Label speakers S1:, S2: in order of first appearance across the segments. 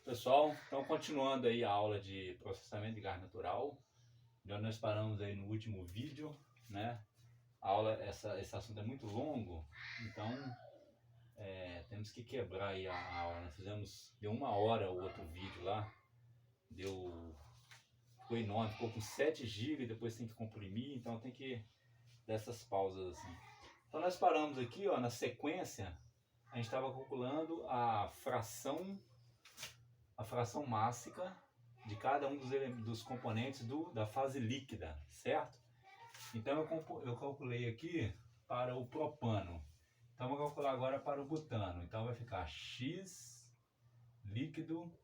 S1: Pessoal, então continuando aí a aula de processamento de gás natural, onde nós paramos aí no último vídeo, né? A aula, esse assunto é muito longo, então temos que quebrar aí a aula. Nós deu 1 hora o outro vídeo lá, ficou enorme, ficou com 7 GB, depois tem que comprimir, então tem que dar essas pausas assim. Então nós paramos aqui, ó, na sequência, a gente estava calculando a fração mássica de cada um dos componentes da fase líquida, certo? Então eu calculei aqui para o propano. Então vou calcular agora para o butano. Então vai ficar X líquido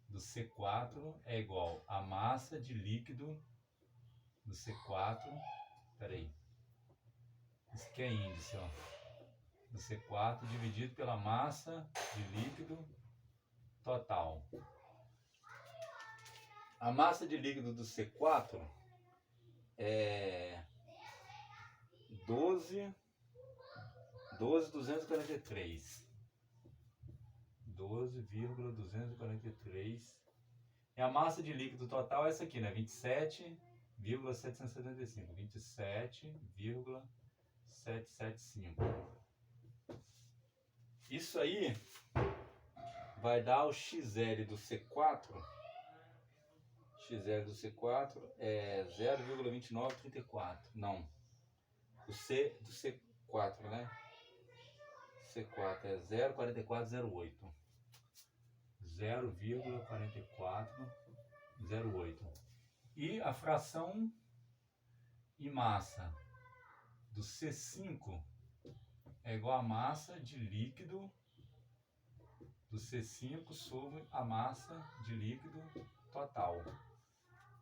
S1: do C4 é igual a massa de líquido do C4. Peraí. Isso aqui é índice, ó. Do C4 dividido pela massa de líquido total. A massa de líquido do C4 é 12,243. 12,243. E a massa de líquido total é essa aqui, né? 27,775. 27,775. Isso aí vai dar o XL do C4. XL do C4 é 0,2934. Não. O C do C4, né? C4 é 0,4408. 0,4408. E a fração e massa do C5 é igual a massa de líquido do C5 sobre a massa de líquido total.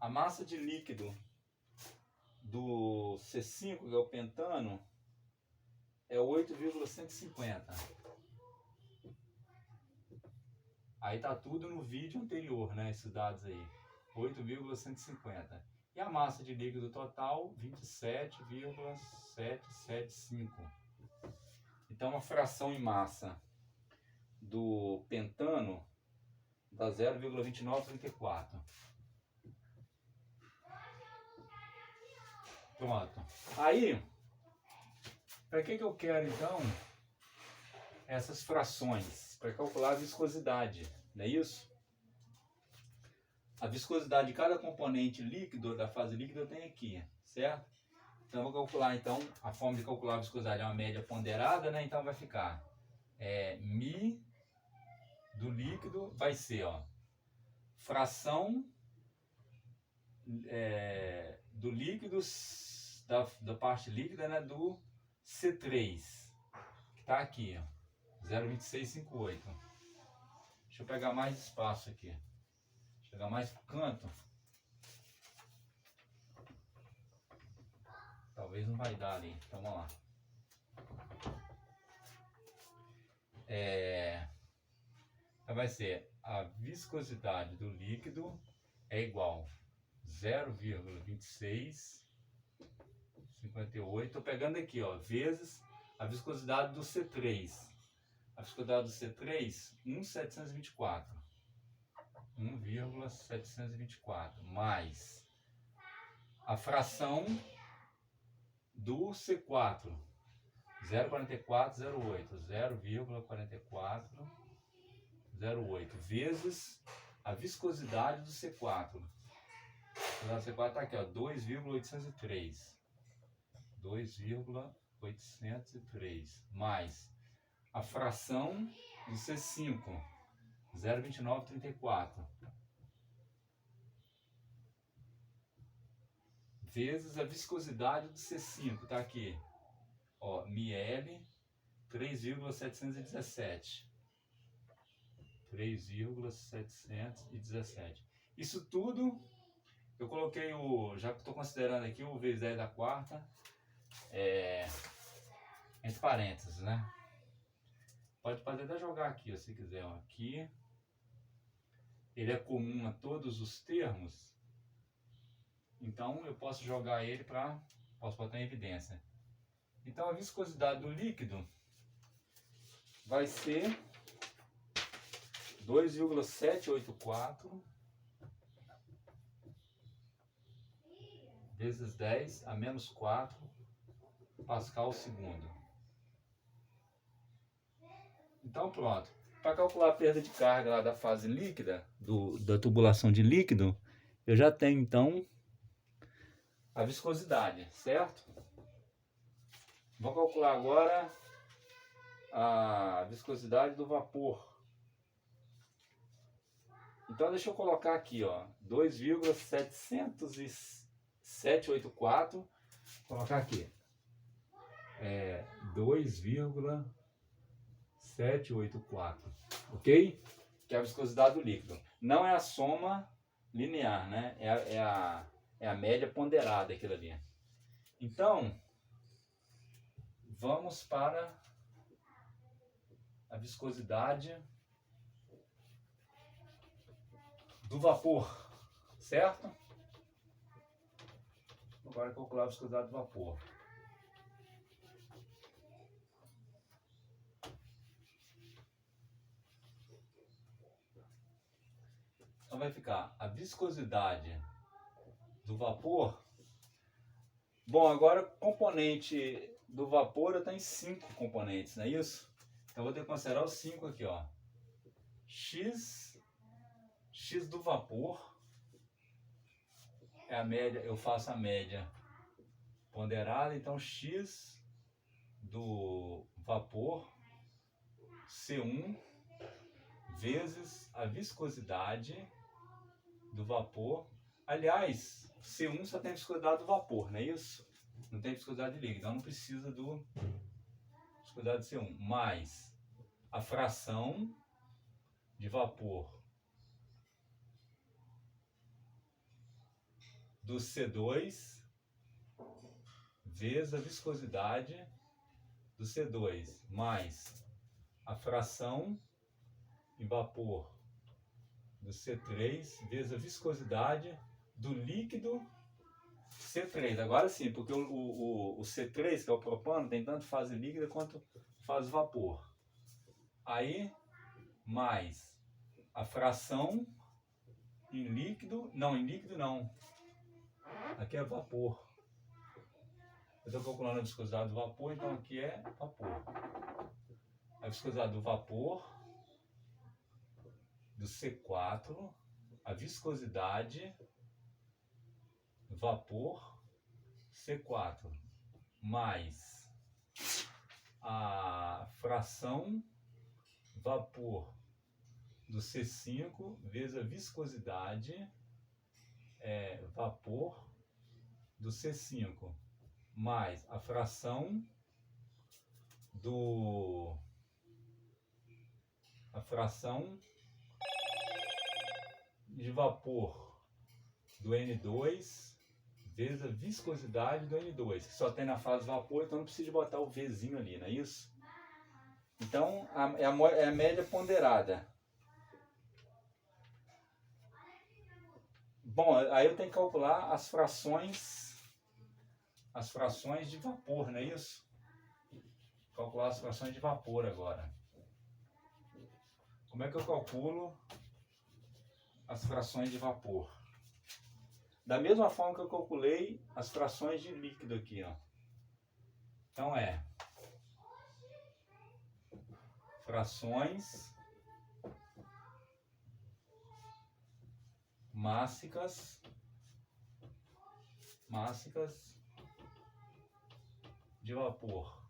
S1: A massa de líquido do C5, que é o pentano, é 8,150. Aí tá tudo no vídeo anterior, né? Esses dados aí. 8,150. E a massa de líquido total, 27,775. Então a fração em massa do pentano dá 0,2934. Pronto. Aí, para que eu quero então essas frações? Para calcular a viscosidade, não é isso? A viscosidade de cada componente líquido da fase líquida eu tenho aqui, certo? Então eu vou calcular, então, a forma de calcular a viscosidade é uma média ponderada, né? Então vai ficar μ do líquido vai ser, ó, fração do líquido da parte líquida, né, do C3, que está aqui, ó, 0,2658. Deixa eu pegar mais espaço aqui. Deixa eu pegar mais pro canto. Talvez não vai dar ali. Então vamos lá. Então vai ser a viscosidade do líquido é igual a 0,2658. Estou pegando aqui, ó, vezes a viscosidade do C3. A viscosidade do C3, 1,724. 1,724 mais a fração do C4, 0,4408. 0,4408 vezes a viscosidade do C4. O C4 está aqui, ó, 2,803. 2,803 mais a fração do C5, 0,2934 vezes a viscosidade do C5, está aqui, ó, ml 3,717. 3,717. Isso tudo eu coloquei já que estou considerando aqui o vezes 10 da quarta entre parênteses, né? Pode até jogar aqui, se quiser, ó, aqui ele é comum a todos os termos, então eu posso jogar ele posso botar em evidência. Então a viscosidade do líquido vai ser 2,784 vezes 10 a menos 4 Pascal segundo. Então pronto. Para calcular a perda de carga lá da fase líquida, da tubulação de líquido, eu já tenho então a viscosidade, certo? Vou calcular agora a viscosidade do vapor. Então deixa eu colocar aqui, ó, 2,784, colocar aqui, 2,784, ok? Que é a viscosidade do líquido. Não é a soma linear, né? É a média ponderada aquilo ali. Então, vamos para a viscosidade do vapor, certo? Agora calcular a viscosidade do vapor. Então vai ficar a viscosidade do vapor. Bom, agora o componente do vapor tem 5 componentes, não é isso? Então eu vou ter que considerar os 5 aqui, ó. X do vapor é a média, eu faço a média ponderada, então X do vapor C1 vezes a viscosidade do vapor. Aliás, C1 só tem a viscosidade do vapor, não é isso? Não tem viscosidade de líquido, então não precisa do viscosidade de C1, mais a fração de vapor do C2 vezes a viscosidade do C2, mais a fração em vapor do C3 vezes a viscosidade do líquido C3. Agora sim, porque o C3, que é o propano, tem tanto fase líquida quanto fase vapor. Aí, mais a fração em líquido não. Aqui é vapor. Eu estou calculando a viscosidade do vapor, então aqui é vapor. A viscosidade do vapor do C4, a viscosidade do vapor C4, mais a fração vapor do C5 vezes a viscosidade vapor do C5, mais a fração de vapor do N2 vezes a viscosidade do N2, que só tem na fase vapor, então não precisa botar o Vzinho ali, não é isso? Então é a média ponderada. Bom, aí eu tenho que calcular as frações de vapor, não é isso? Calcular as frações de vapor agora. Como é que eu calculo as frações de vapor? Da mesma forma que eu calculei as frações de líquido aqui, ó. Então frações mássicas de vapor.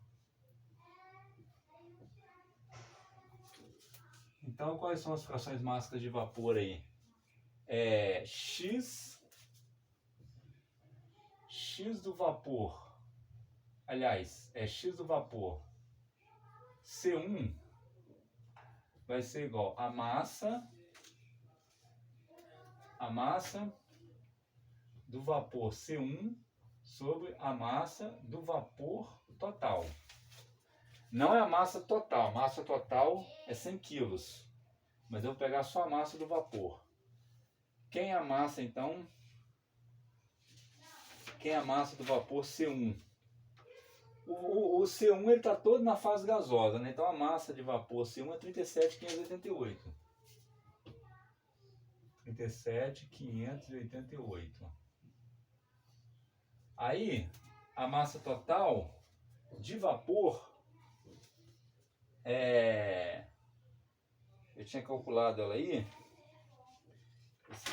S1: Então, quais são as frações mássicas de vapor aí? X do vapor. Aliás, X do vapor C1 vai ser igual a massa do vapor C1 sobre a massa do vapor total. Não é a massa total. Massa total é 100 kg. Mas eu vou pegar só a massa do vapor. Quem é a massa, então? Quem é a massa do vapor C1? O C1 está todo na fase gasosa, né? Então a massa de vapor C1 é 37.588. 37.588. Aí, a massa total de vapor eu tinha calculado ela aí.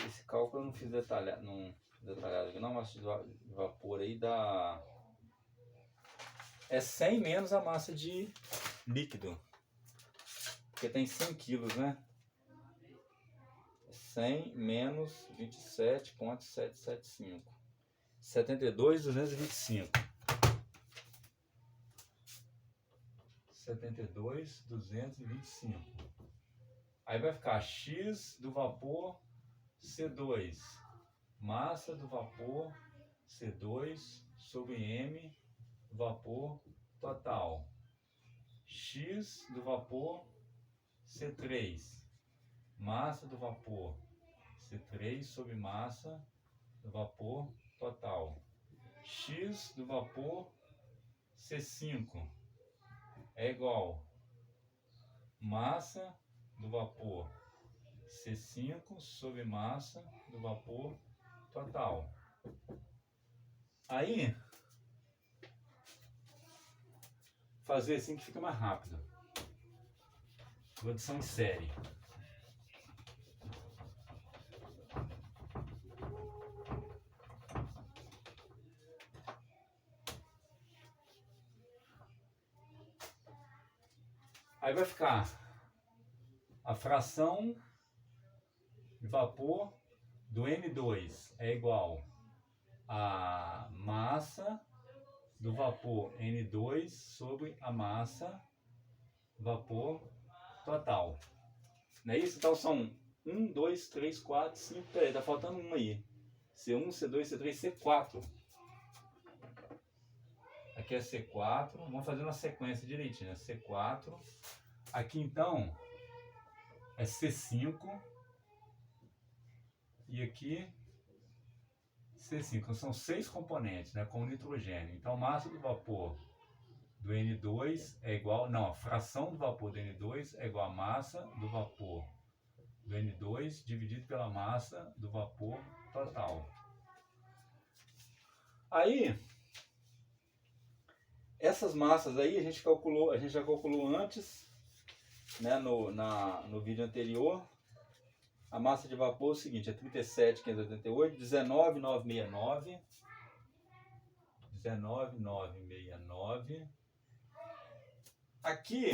S1: Esse cálculo eu não fiz detalhado, aqui, não, massa de vapor aí dá 100 menos a massa de líquido, porque tem 100 quilos, né? 100 menos 27,775, 72.225. 72.225. Aí vai ficar X do vapor C2, massa do vapor C2 sobre M do vapor total. X do vapor C3, massa do vapor C3 sobre massa do vapor total. X do vapor C5 é igual massa do vapor C5 sobre massa do vapor total. Aí, fazer assim que fica mais rápido. Produção em série. Aí vai ficar a fração de vapor do N2 é igual a massa do vapor N2 sobre a massa do vapor total. Não é isso? Então são 1, 2, 3, 4, 5. Peraí, tá faltando um aí. C1, C2, C3, C4. Aqui é C4. Vamos fazer uma sequência direitinho, né? C4. Aqui então é C5. E aqui C5. São 6 componentes, né? Com nitrogênio. Então massa do vapor do N2 é igual... Não, a fração do vapor do N2 é igual a massa do vapor do N2 dividido pela massa do vapor total. Aí, essas massas aí a gente já calculou antes, né, no vídeo anterior. A massa de vapor é o seguinte, é 37.588, 19.969, 19.969. Aqui,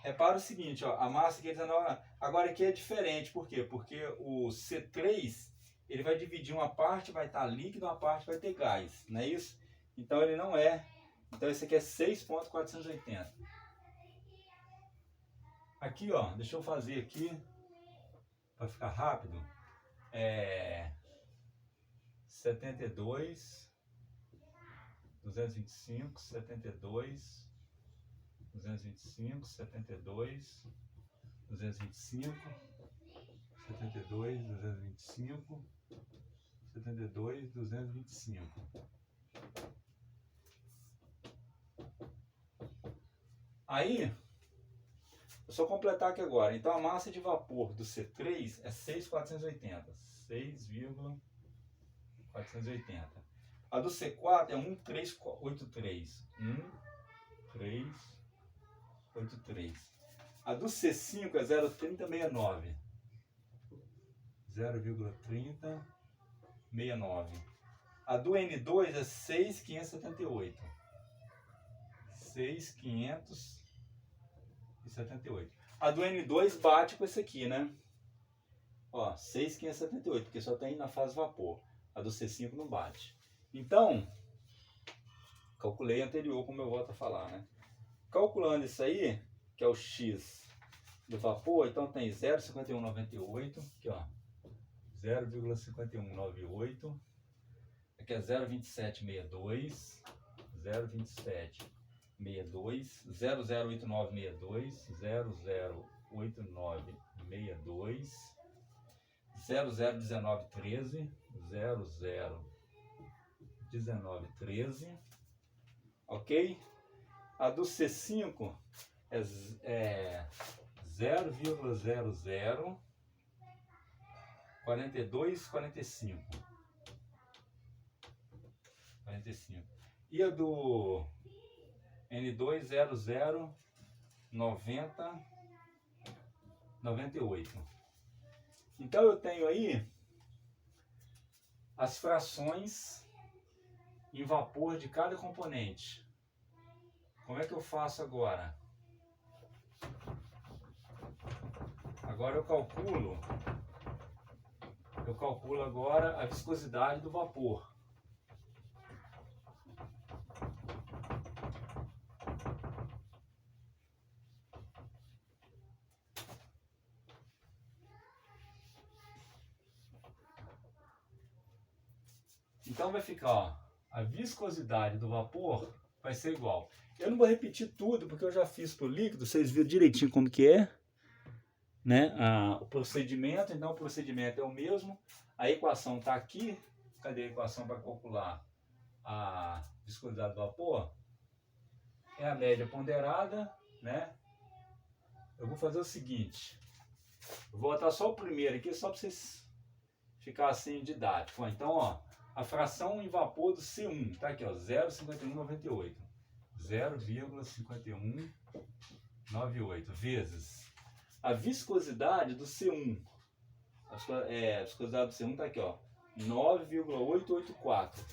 S1: repara o seguinte, ó, a massa aqui é 19. Agora aqui é diferente, por quê? Porque o C3, ele vai dividir, uma parte vai estar líquido, uma parte vai ter gás, não é isso? Então ele não é. Então esse aqui é 6.480. Aqui, ó, deixa eu fazer aqui para ficar rápido. 72, 225, 72, 225, 72, 225, 72, 225, 72, 225. Aí, eu só completar aqui agora. Então a massa de vapor do C3 é 6.480. 6,480. A do C4 é 1.383. 1.383. A do C5 é 0,3069. 0,3069. A do N2 é 6.578. 6.578. A do N2 bate com esse aqui, né? Ó, 6.578, porque só tem na fase vapor. A do C5 não bate. Então, calculei anterior, como eu volto a falar, né? Calculando isso aí, que é o X do vapor, então tem 0,5198, aqui ó, 0,5198, aqui é 0,2762, 0,2762, 008962, 008962, 001913, 001913, ok? A do C5 é 0,00 42, 45. 45. E a do N200 90 98. Então eu tenho aí as frações em vapor de cada componente. Como é que eu faço agora? Agora eu calculo agora a viscosidade do vapor. Então vai ficar, ó, a viscosidade do vapor vai ser igual. Eu não vou repetir tudo, porque eu já fiz para o líquido, vocês viram direitinho como que é, né? O procedimento, então o procedimento é o mesmo. A equação está aqui. Cadê a equação para calcular a viscosidade do vapor? É a média ponderada, né? Eu vou fazer o seguinte. Eu vou botar só o primeiro aqui, só para vocês ficarem assim didático. Então, ó, a fração em vapor do C1, tá aqui, ó, 0,5198. 0,5198 vezes a viscosidade do C1. A viscosidade do C1 tá aqui, ó, 9,884.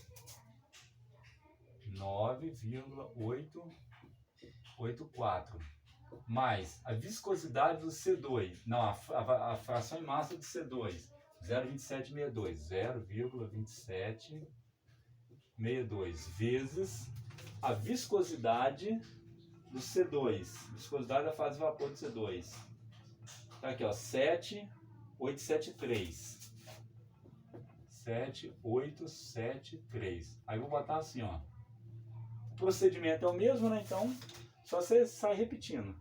S1: 9,884 mais a viscosidade do C2, não, a fração em massa do C2, 0,2762, 0,2762 vezes a viscosidade do C2, viscosidade da fase de vapor do C2. Tá aqui, ó, 7,873. 7,873. Aí vou botar assim, ó. O procedimento é o mesmo, né? Então, só você sai repetindo.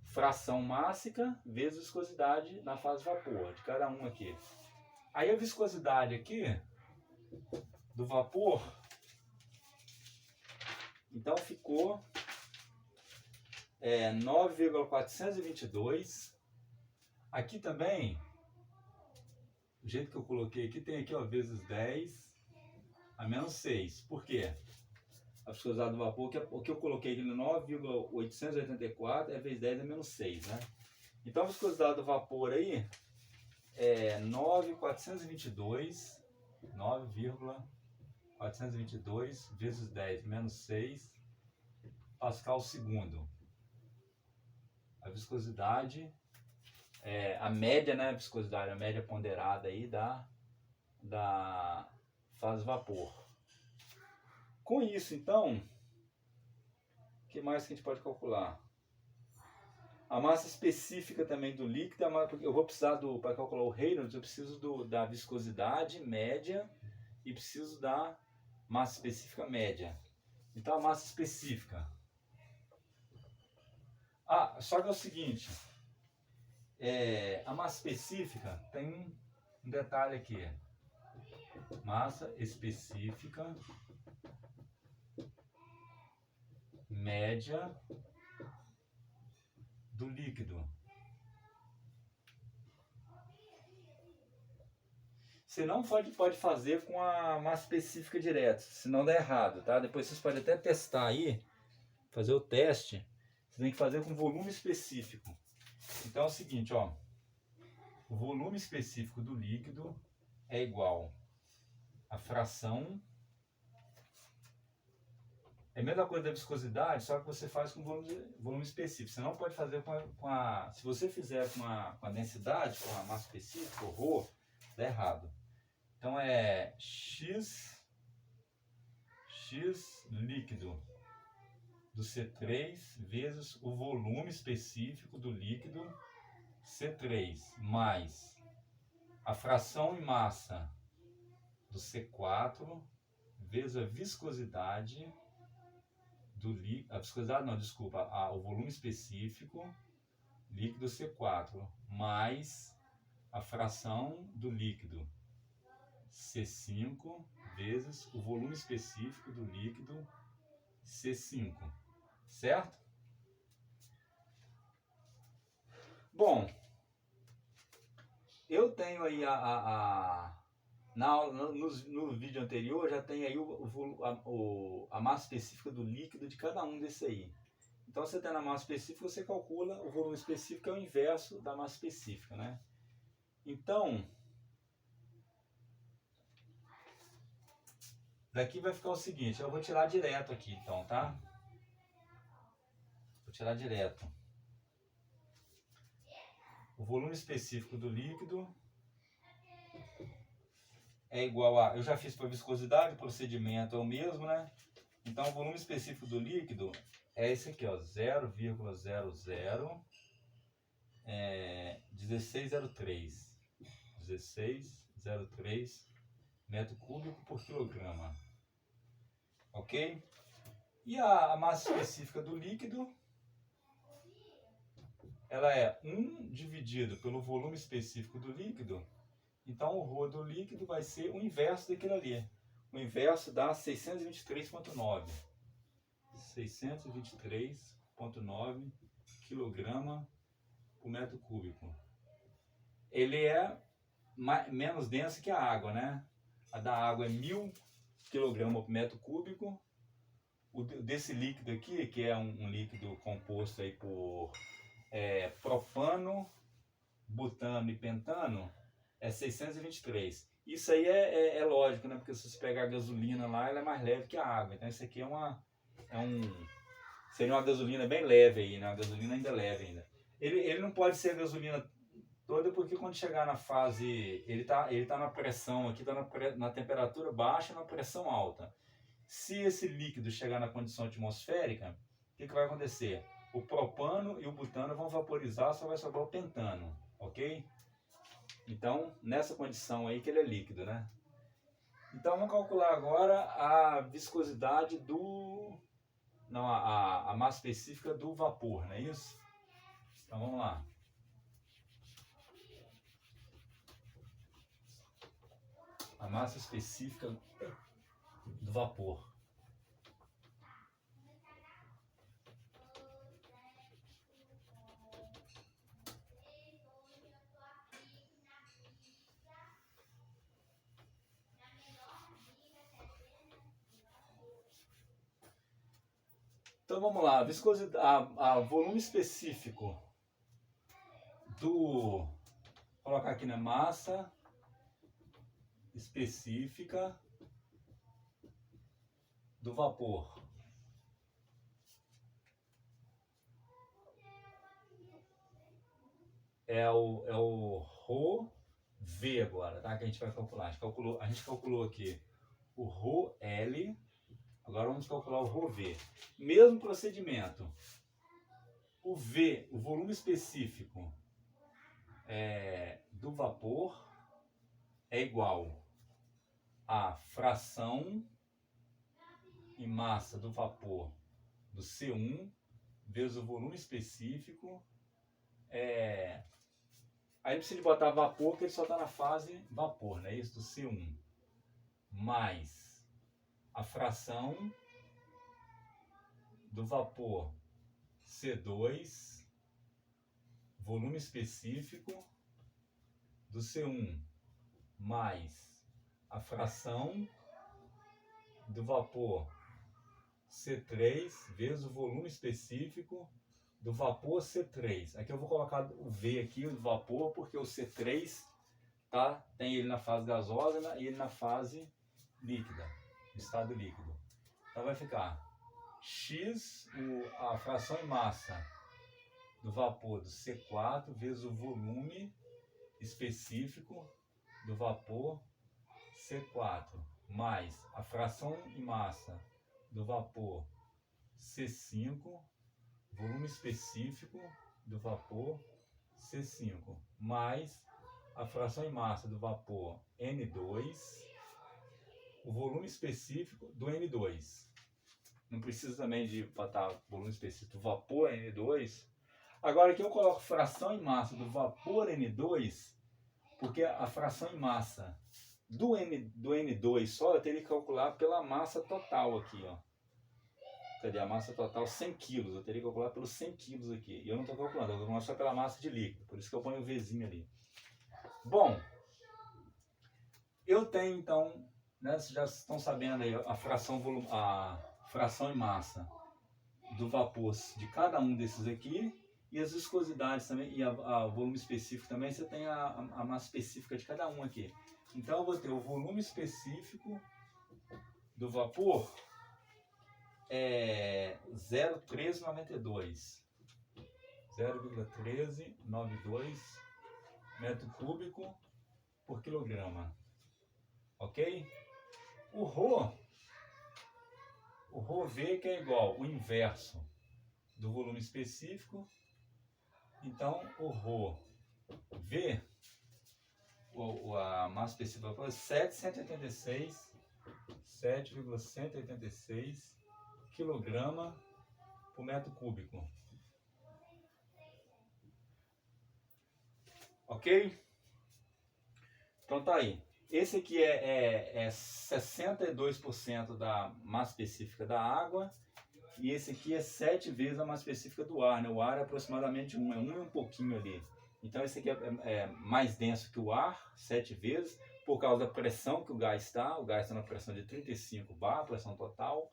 S1: Fração mássica vezes viscosidade na fase de vapor, de cada um aqui. Aí a viscosidade aqui do vapor, então ficou 9,422. Aqui também, do jeito que eu coloquei aqui, tem aqui, ó, vezes 10 a menos 6. Por quê? A viscosidade do vapor, o que eu coloquei aqui no 9,884 é vezes 10 a menos 6, né? Então a viscosidade do vapor aí é 9,422 vezes 10 menos 6 pascal segundo. A viscosidade, a média, né? A viscosidade, a média ponderada aí da fase vapor. Com isso, então, o que mais que a gente pode calcular? A massa específica também do líquido, eu vou precisar para calcular o Reynolds, eu preciso da viscosidade média e preciso da massa específica média. Então a massa específica. Só que é o seguinte, a massa específica tem um detalhe aqui. Massa específica média do líquido. Você não pode fazer com a massa específica direto, senão dá errado, tá? Depois vocês podem até testar aí, fazer o teste. Você tem que fazer com volume específico. Então é o seguinte, ó. O volume específico do líquido é igual à fração. É a mesma coisa da viscosidade, só que você faz com volume específico. Você não pode fazer se você fizer com a densidade, com a massa específica, o ρ, dá errado. Então é X líquido do C3 vezes o volume específico do líquido C3 mais a fração em massa do C4 vezes a viscosidade do líquido, o volume específico líquido C4 mais a fração do líquido C5 vezes o volume específico do líquido C5, certo? Bom, Eu tenho aí no vídeo anterior já tem aí a massa específica do líquido de cada um desse aí. Então você tem na massa específica, você calcula o volume específico, é o inverso da massa específica, né? Então, daqui vai ficar o seguinte, eu vou tirar direto aqui então, tá? Vou tirar direto. O volume específico do líquido é igual a... Eu já fiz para viscosidade, o procedimento é o mesmo, né? Então o volume específico do líquido é esse aqui, ó, 0,001603. 1603 metro cúbico por quilograma. Ok? E a massa específica do líquido, ela é 1 dividido pelo volume específico do líquido. Então o ρ do líquido vai ser o inverso daquilo ali. O inverso dá 623,9. 623,9 kg por metro cúbico. Ele é menos denso que a água, né? A da água é 1000 kg por metro cúbico. O desse líquido aqui, que é um líquido composto aí por propano, butano e pentano, é 623. Isso aí é lógico, né? Porque se você pegar a gasolina lá, ela é mais leve que a água. Então isso aqui seria uma gasolina bem leve aí, né? Uma gasolina ainda leve ainda. Ele não pode ser a gasolina toda, porque quando chegar na fase, ele tá na pressão aqui, tá na temperatura baixa, na pressão alta. Se esse líquido chegar na condição atmosférica, o que vai acontecer? O propano e o butano vão vaporizar, só vai sobrar o pentano, ok? Então, nessa condição aí que ele é líquido, né? Então, vamos calcular agora a viscosidade a massa específica do vapor, não é isso? Então, vamos lá. A massa específica do vapor. Então vamos lá, viscosidade, volume específico vou colocar aqui na massa específica do vapor. É o ρV agora, tá? Que a gente vai calcular. A gente calculou aqui o ρL, agora vamos calcular o ρV. Mesmo procedimento. O V, o volume específico do vapor é igual a fração em massa do vapor do C1 vezes o volume específico. Aí precisa de botar vapor, que ele só está na fase vapor, né? Isso do C1. Mais a fração do vapor C2, volume específico do C1, mais a fração do vapor C3 vezes o volume específico do vapor C3. Aqui eu vou colocar o V aqui, o vapor, porque o C3 tem ele na fase gasosa e ele na fase líquida, estado líquido. Então vai ficar X, a fração em massa do vapor do C4 vezes o volume específico do vapor C4, mais a fração em massa do vapor C5, volume específico do vapor C5, mais a fração em massa do vapor N2, o volume específico do N2. Não precisa também de botar volume específico do vapor N2. Agora aqui eu coloco fração em massa do vapor N2, porque a fração em massa do N2 só eu teria que calcular pela massa total aqui, ó. Cadê a massa total? 100 kg. Eu teria que calcular pelos 100 kg aqui. E eu não estou calculando, eu vou calcular só pela massa de líquido. Por isso que eu ponho o Vzinho ali. Bom, eu tenho então, né, vocês já estão sabendo aí a fração em massa do vapor de cada um desses aqui, e as viscosidades também, e o volume específico também, você tem a massa específica de cada um aqui. Então eu vou ter o volume específico do vapor, 0,1392 metro cúbico por quilograma, ok? O ρV, que é igual o inverso do volume específico. Então o ρV, a massa específica, é 7,186 kg por metro cúbico. Ok? Então tá aí. Esse aqui é 62% da massa específica da água, e esse aqui é 7 vezes a massa específica do ar, né? O ar é aproximadamente 1, é 1 e um pouquinho ali. Então esse aqui é mais denso que o ar, 7 vezes, por causa da pressão que o gás está. O gás está na pressão de 35 bar, pressão total.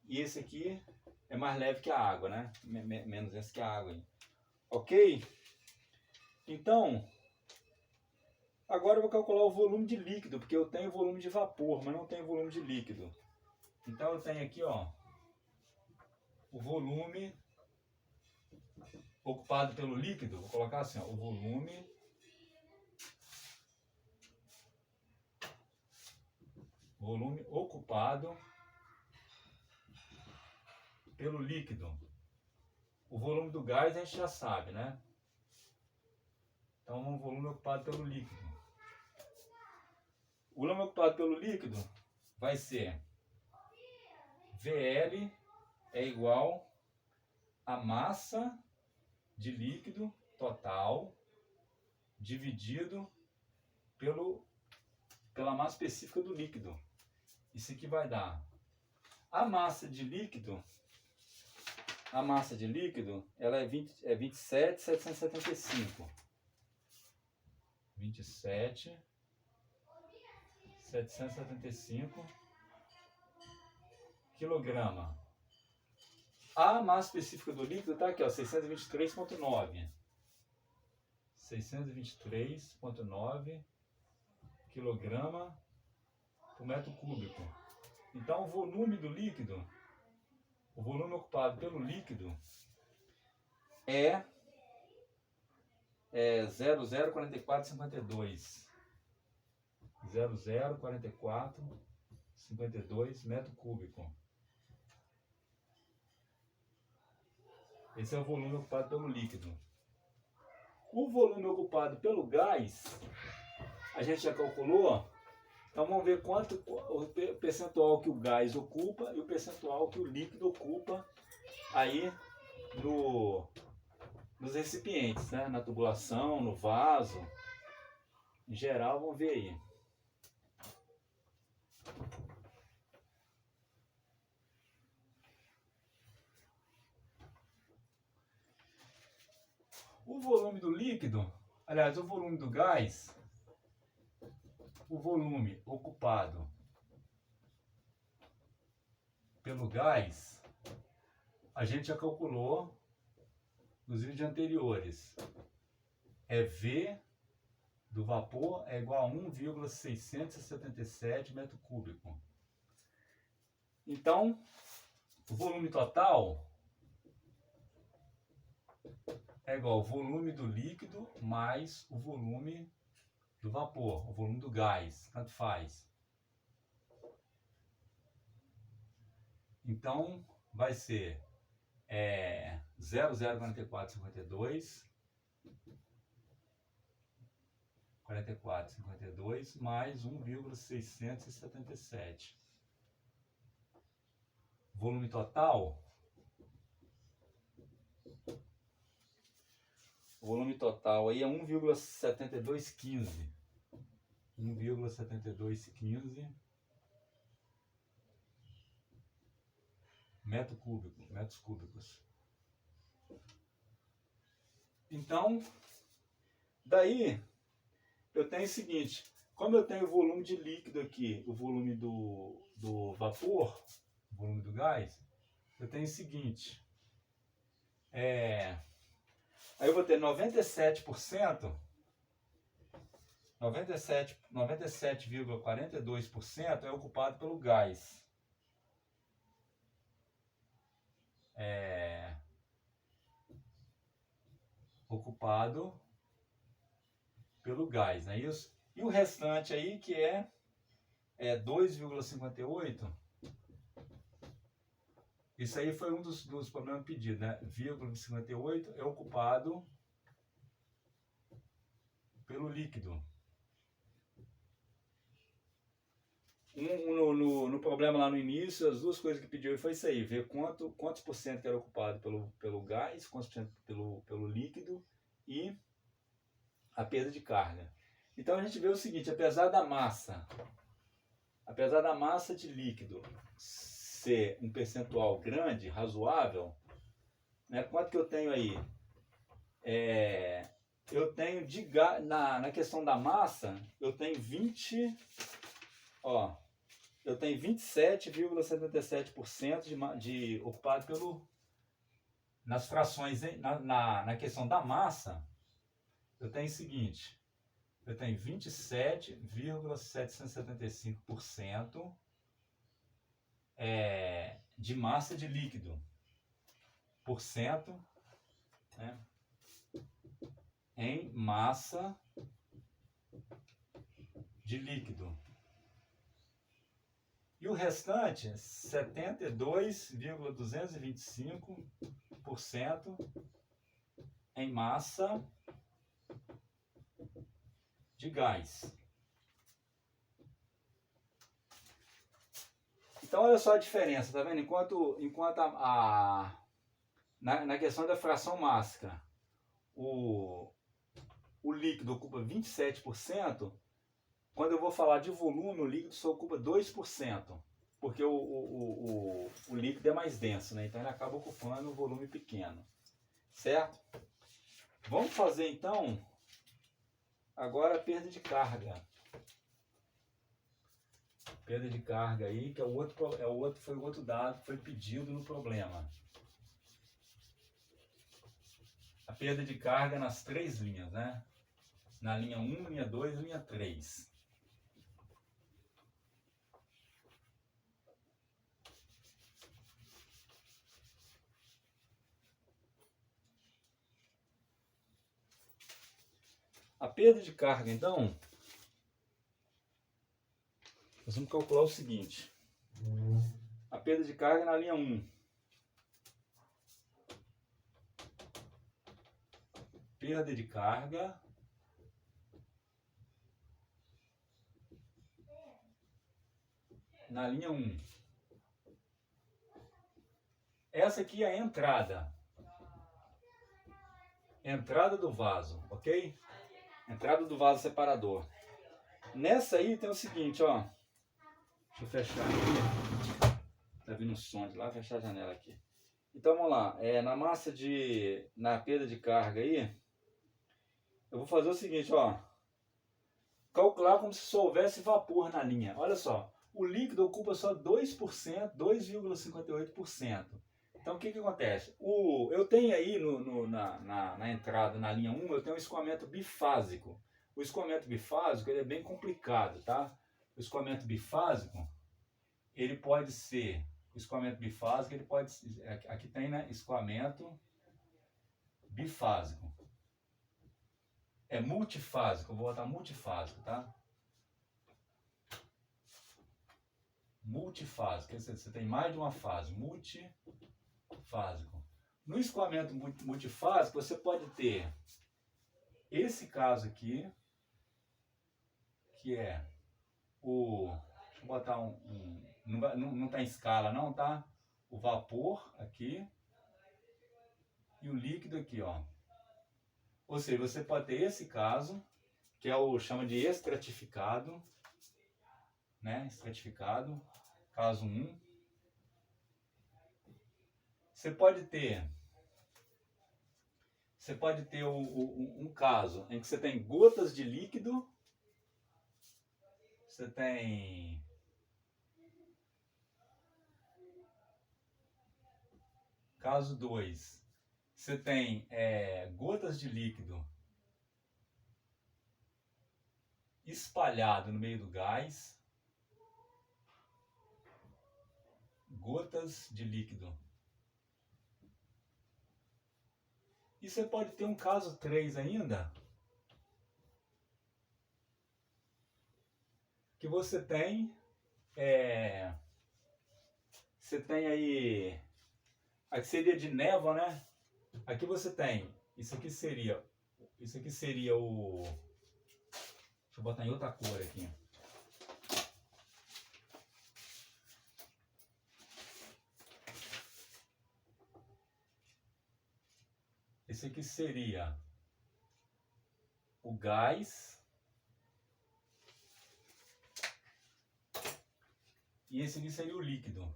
S1: E esse aqui é mais leve que a água, né? Menos denso que a água. Ok? Então, agora eu vou calcular o volume de líquido, porque eu tenho volume de vapor, mas não tenho volume de líquido. Então eu tenho aqui, ó, o volume ocupado pelo líquido. Vou colocar assim, ó, o volume ocupado pelo líquido. O volume do gás a gente já sabe, né? Então, o volume ocupado pelo líquido. O volume ocupado pelo líquido vai ser VL é igual a massa de líquido total dividido pela massa específica do líquido. Isso aqui vai dar a massa de líquido. A massa de líquido, ela é 27.775. 27.775 quilograma. A massa específica do líquido está aqui, ó, 623,9. 623,9 quilograma por metro cúbico. Então o volume do líquido, o volume ocupado pelo líquido é 004452. 004452 metro cúbico. Esse é o volume ocupado pelo líquido. O volume ocupado pelo gás, a gente já calculou. Então vamos ver quanto o percentual que o gás ocupa e o percentual que o líquido ocupa aí nos recipientes, né? Na tubulação, no vaso. Em geral, vamos ver aí. O volume do líquido, aliás, o volume do gás, o volume ocupado pelo gás, a gente já calculou nos vídeos anteriores. É V do vapor é igual a 1,677 metro cúbico. Então, o volume total é igual ao volume do líquido mais o volume do vapor, o volume do gás, tanto faz. Então, vai ser 004452 mais 1,677. Volume total. O volume total aí é 1,7215. 1,7215 metros cúbicos. Então, daí eu tenho o seguinte, como eu tenho o volume de líquido aqui, o volume do vapor, o volume do gás, eu tenho o seguinte, aí eu vou ter 97,42% é ocupado pelo gás. Ocupado pelo gás, não é isso? E o restante aí, que é 2,58, isso aí foi um dos problemas pedidos, né? 0,58 é ocupado pelo líquido. No problema lá no início, as duas coisas que pediu foi isso aí, ver quantos por cento era ocupado pelo gás, quantos por cento pelo líquido e a perda de carga. Então a gente vê o seguinte, apesar da massa de líquido ser um percentual grande, razoável, né, quanto que eu tenho aí? Eu tenho na questão da massa, eu tenho 27,77% de ocupado nas frações. Na questão da massa, eu tenho o seguinte, eu tenho 27,775% de massa de líquido, né, em massa de líquido. E o restante, 72,225% em massa de gás. Então olha só a diferença, tá vendo? Enquanto na questão da fração mássica, o líquido ocupa 27%, quando eu vou falar de volume, o líquido só ocupa 2%, porque o líquido é mais denso, né? Então ele acaba ocupando um volume pequeno, certo? Vamos fazer então agora a perda de carga. Perda de carga aí, que foi o outro dado que foi pedido no problema. A perda de carga nas três linhas, né? Na linha 1, linha 2 e linha 3. A perda de carga, então, nós vamos calcular o seguinte. A perda de carga na linha 1. Perda de carga na linha 1. Essa aqui é a entrada. Entrada do vaso, ok? Entrada do vaso separador. Nessa aí tem o seguinte, ó. Deixa eu fechar aqui. Tá vindo um som de lá, vou fechar a janela aqui. Então vamos lá. Na perda de carga aí, eu vou fazer o seguinte, ó. Calcular como se só houvesse vapor na linha. Olha só. O líquido ocupa só 2%, 2,58%. Então o que acontece? Eu tenho aí na entrada, na linha 1, eu tenho um escoamento bifásico. O escoamento bifásico ele é bem complicado, tá? O escoamento bifásico, ele pode ser... O escoamento bifásico, ele pode... Aqui tem, né? Escoamento bifásico. É multifásico, eu vou botar multifásico, tá? Multifásico, quer dizer, você tem mais de uma fase, multifásico. No escoamento multifásico, você pode ter esse caso aqui, que é deixa eu botar não está em escala não, tá? O vapor aqui e o líquido aqui, ó. Ou seja, você pode ter esse caso, que chama de estratificado, né? Estratificado, caso 1. Você pode ter um caso em que você tem gotas de líquido Você tem caso 2, você tem gotas de líquido espalhado no meio do gás, gotas de líquido. E você pode ter um caso 3 ainda, que você tem aí, aqui seria de névoa, né? Aqui você tem, isso aqui seria o, deixa eu botar em outra cor aqui. Esse aqui seria o gás. E esse aqui seria o líquido.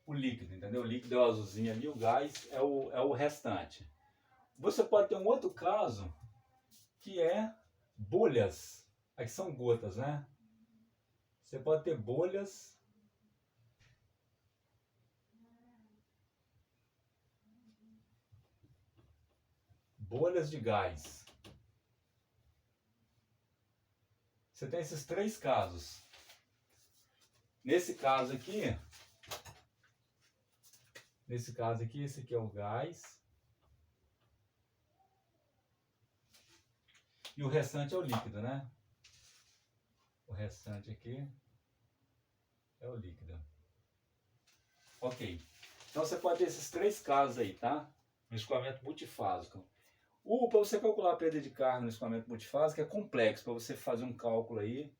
S1: O líquido, entendeu? O líquido é o azulzinho ali, o gás é o restante. Você pode ter um outro caso, que é bolhas. Aqui são gotas, né? Você pode ter bolhas de gás. Você tem esses 3 casos. Nesse caso aqui, esse aqui é o gás. E o restante é o líquido, né? O restante aqui é o líquido. Ok. Então você pode ter esses 3 casos aí, tá? No escoamento multifásico. Para você calcular a perda de carga no escoamento multifásico é complexo, para você fazer um cálculo aí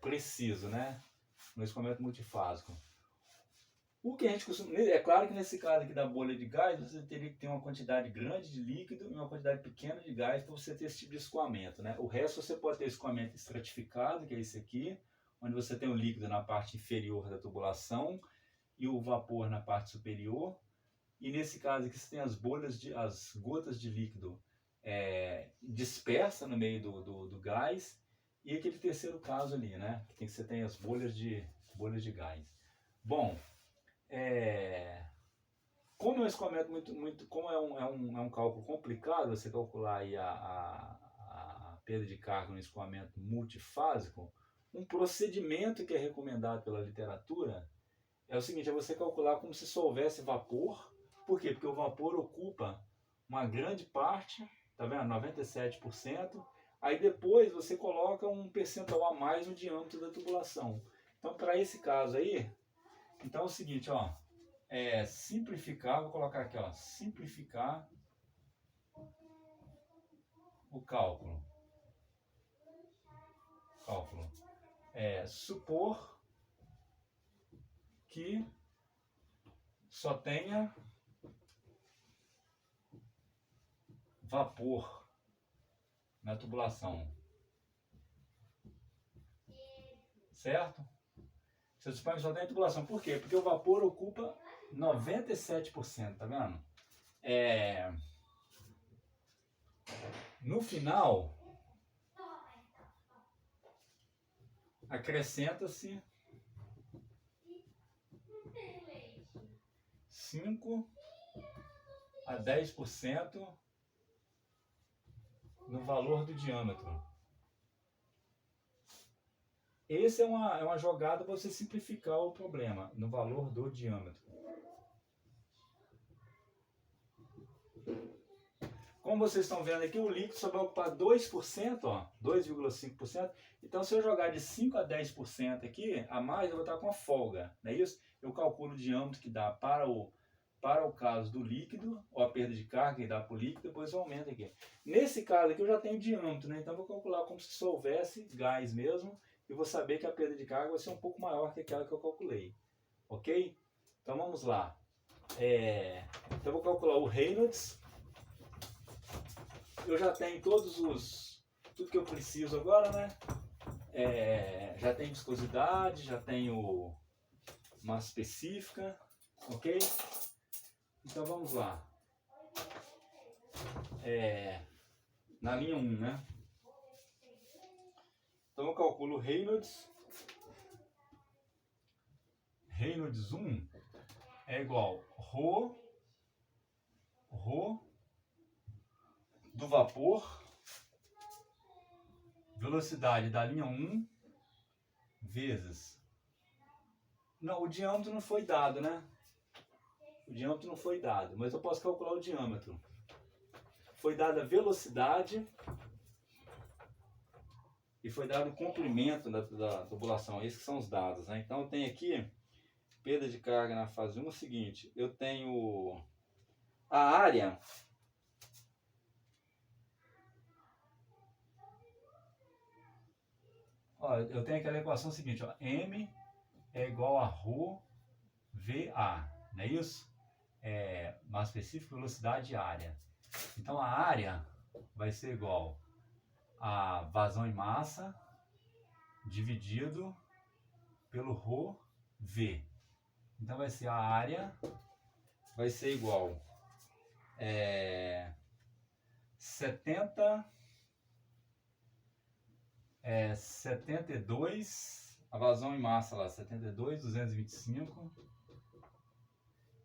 S1: preciso, né? No escoamento multifásico. O que a gente costuma... É claro que nesse caso aqui da bolha de gás, você teria que ter uma quantidade grande de líquido e uma quantidade pequena de gás para você ter esse tipo de escoamento, né? O resto você pode ter escoamento estratificado, que é esse aqui, onde você tem o líquido na parte inferior da tubulação e o vapor na parte superior. E nesse caso aqui você tem as gotas de líquido dispersa no meio do gás. E aquele terceiro caso ali, né? Que você tem as bolhas de gás. Bom, como é um escoamento como é um cálculo complicado, você calcular aí a perda de carga no escoamento multifásico, um procedimento que é recomendado pela literatura é o seguinte: é você calcular como se só houvesse vapor. Por quê? Porque o vapor ocupa uma grande parte, tá vendo? 97%. Aí depois você coloca um percentual a mais no diâmetro da tubulação. Então, para esse caso aí, então é o seguinte, ó, simplificar, vou colocar aqui, ó, simplificar o cálculo. Supor que só tenha vapor na tubulação, certo? Você supõe que só tem tubulação. Por quê? Porque o vapor ocupa 97%, tá vendo? No final, acrescenta-se 5 a 10% no valor do diâmetro. Essa é uma jogada para você simplificar o problema, no valor do diâmetro. Como vocês estão vendo aqui, o líquido só vai ocupar 2%, ó, 2,5%. Então, se eu jogar de 5 a 10% aqui, a mais, eu vou estar com a folga, não é isso? Eu calculo o diâmetro que dá para o caso do líquido, ou a perda de carga que dá para o líquido, depois eu aumento aqui. Nesse caso aqui, eu já tenho diâmetro, né? Então, eu vou calcular como se só houvesse gás mesmo, e vou saber que a perda de carga vai ser um pouco maior que aquela que eu calculei. Ok? Então, vamos lá. Então, eu vou calcular o Reynolds. Eu já tenho tudo que eu preciso agora, né? Já tem viscosidade, já tenho massa específica, ok? Então vamos lá. Na linha 1, né? Então eu calculo Reynolds. Reynolds 1 é igual ρ do vapor, velocidade da linha 1, vezes... Não, o diâmetro não foi dado, né? O diâmetro não foi dado, mas eu posso calcular o diâmetro. Foi dada a velocidade e foi dado o comprimento da tubulação. Esses são os dados, né? Então eu tenho aqui, perda de carga na fase 1 é o seguinte, eu tenho a área... Ó, eu tenho aquela equação seguinte, ó, M é igual a ρ VA, não é isso? Massa específica, velocidade e área. Então a área vai ser igual a vazão em massa dividido pelo ρ V. Então vai ser a área vai ser igual 72, a vazão em massa lá, 72.225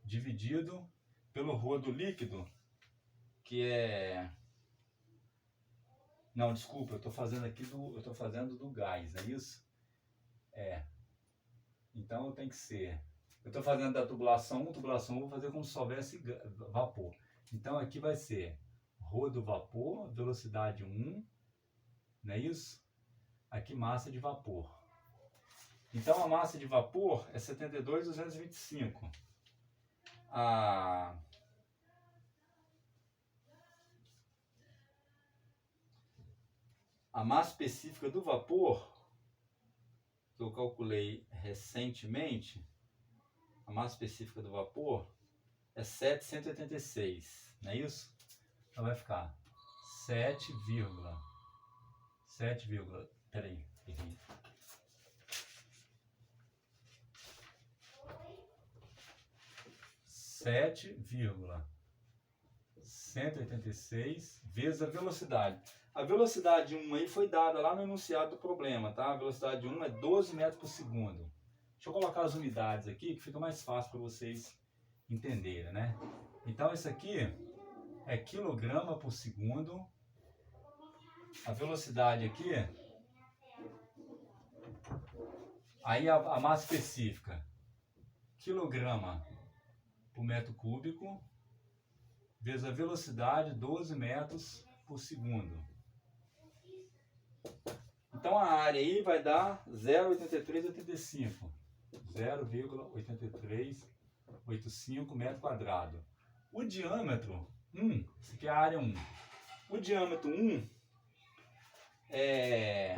S1: dividido pelo ρ do líquido, que é... Não, desculpa, eu estou fazendo aqui do gás, é isso? Então tem que ser... Eu estou fazendo da tubulação 1, tubulação 1, vou fazer como se houvesse vapor. Então aqui vai ser ρ do vapor, velocidade 1, não é isso? Aqui massa de vapor. Então a massa de vapor é 72.225. A massa específica do vapor, que eu calculei recentemente, a massa específica do vapor é 786, não é isso? Então vai ficar 7, peraí, errei. 7,186 vezes a velocidade. A velocidade 1 aí foi dada lá no enunciado do problema, tá? A velocidade 1 é 12 metros por segundo. Deixa eu colocar as unidades aqui, que fica mais fácil para vocês entenderem, né? Então isso aqui é quilograma por segundo. A velocidade aqui, aí a massa específica, quilograma por metro cúbico, vezes a velocidade, 12 metros por segundo. Então a área aí vai dar 0,8385. 0,8385 metro quadrado. O diâmetro 1, isso aqui é a área 1. O diâmetro 1 é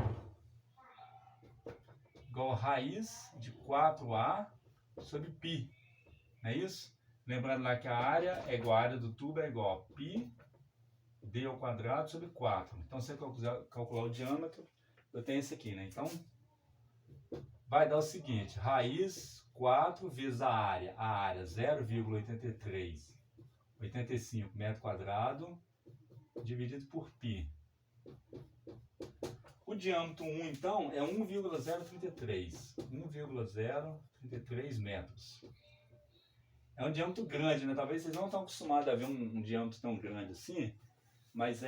S1: igual a raiz de 4A sobre π, não é isso? Lembrando lá que a área é igual, a área do tubo é igual a π d ao quadrado sobre 4. Então se eu quiser calcular o diâmetro, eu tenho esse aqui, né? Então vai dar o seguinte, raiz 4 vezes a área 0,85 metro quadrado dividido por π. O diâmetro 1 então é 1,033 metros. É um diâmetro grande, né? Talvez vocês não estão acostumados a ver um diâmetro tão grande assim, mas